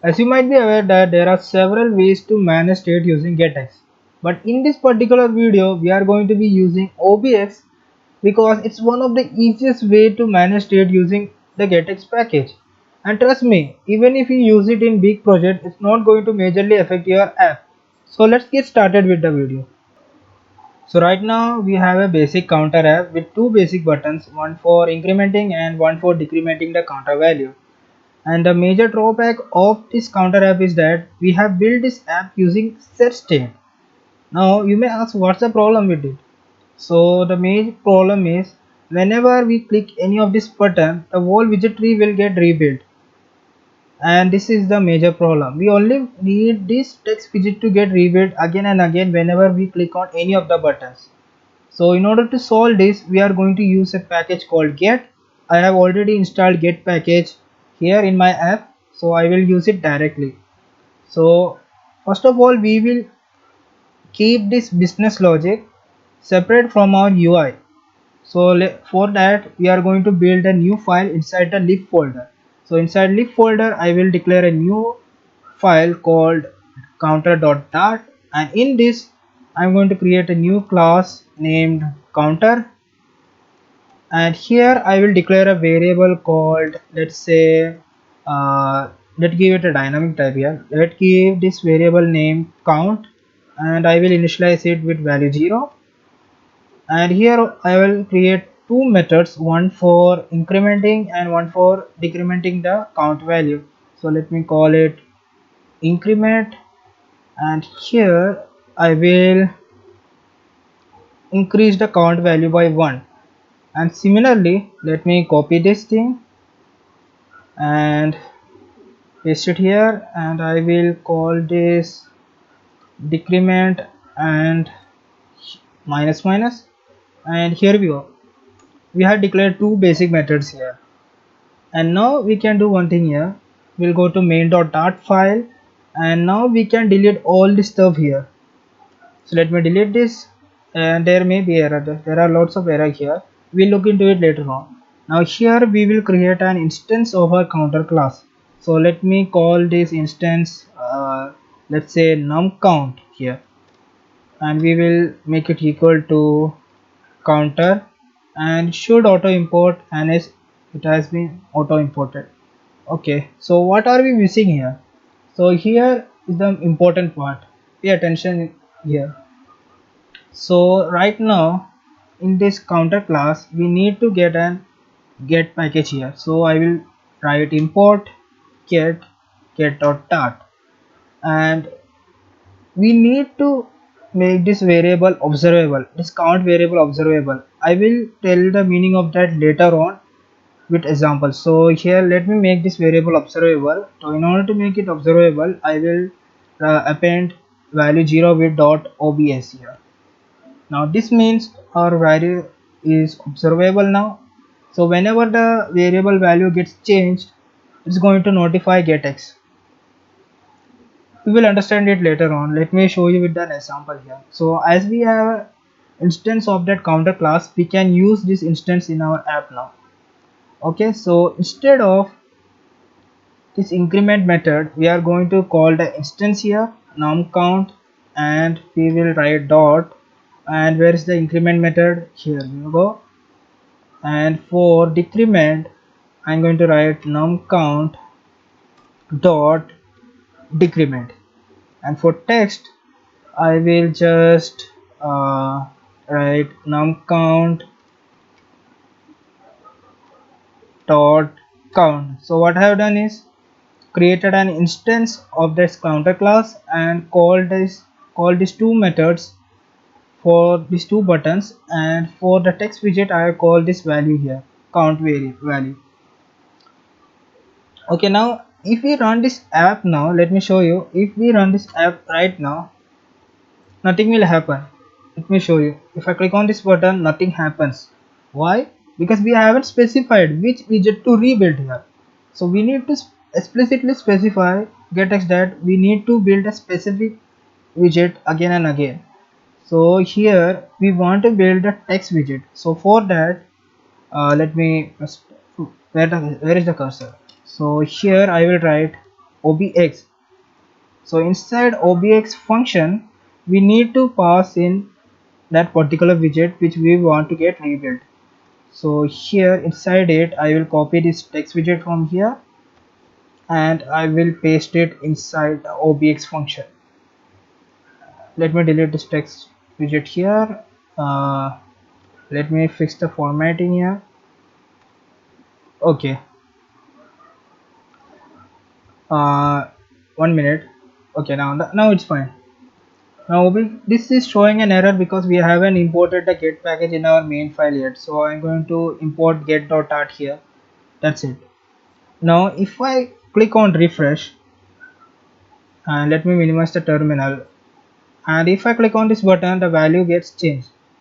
As you might be aware that there are several ways to manage state using GetX. But in this particular video, we are going to be using OBX because it's one of the easiest way to manage state using the GetX package. And trust me, even if you use it in big project, it's not going to majorly affect your app. So let's get started with the video. So right now we have a basic counter app with two basic buttons, one for incrementing and one for decrementing the counter value. And the major drawback of this counter app is that we have built this app using set state. Now you may ask what's the problem with it. So the main problem is whenever we click any of this button, the whole widget tree will get rebuilt. And this is the major problem. We only need this text widget to get rebuilt again and again whenever we click on any of the buttons. So in order to solve this, we are going to use a package called get. I have already installed get package here in my app, so I will use it directly. So first of all, we will keep this business logic separate from our UI. So for that we are going to build a new file inside the lib folder. So inside lib folder I will declare a new file called counter.dart, and in this I'm going to create a new class named counter, and here I will declare a variable called, let's say, let's give it a dynamic type here. Let's give this variable name count, and I will initialize it with value 0. And here I will create two methods, one for incrementing and one for decrementing the count value. So let me call it increment, and here I will increase the count value by 1. And similarly, let me copy this thing and paste it here, and I will call this decrement and minus minus. And here we go, we have declared two basic methods here. And now we can do one thing here. We'll go to main.dart file, and now we can delete all this stuff here. So let me delete this, and there may be error. There are lots of error here. We'll look into it later on. Now here we will create an instance of our counter class. So let me call this instance, let's say num count here, and we will make it equal to counter, and should auto import, and as it has been auto imported. Okay, so what are we missing here? So here is the important part. Pay attention here. So right now in this counter class we need to get an get package here. So I will write import get.dart, and we need to make this variable observable, this count variable observable. I will tell the meaning of that later on with example. So here let me make this variable observable. So in order to make it observable, I will append value 0 with dot obs here. Now this means our value is observable now. So whenever the variable value gets changed, it's going to notify getX. We will understand it later on. Let me show you with an example here. So as we have an instance of that counter class, we can use this instance in our app now. Okay, so instead of this increment method, we are going to call the instance here num count, and we will write dot, and where is the increment method? Here we go. And for decrement I'm going to write num count dot decrement, and for text I will just write num count dot count. So what I have done is created an instance of this counter class and call these two methods for these two buttons, and for the text widget I have called this value here count value. Okay, now if we run this app now, let me show you. If we run this app right now, nothing will happen. Let me show you. If I click on this button, nothing happens. Why? Because we haven't specified which widget to rebuild here. So we need to explicitly specify getX that we need to build a specific widget again and again. So here we want to build a text widget. So for that, let me where is the cursor? So here I will write obx. So inside obx function we need to pass in that particular widget which we want to get rebuilt. So here inside it I will copy this text widget from here and I will paste it inside the obx function. Let me delete this text widget here. Let me fix the formatting here. Okay, 1 minute. Okay, now it's fine. Now this is showing an error because we haven't imported the get package in our main file yet. So I'm going to import get.art here. That's it. Now if I click on refresh and let me minimize the terminal, and if I click on this button the value gets changed.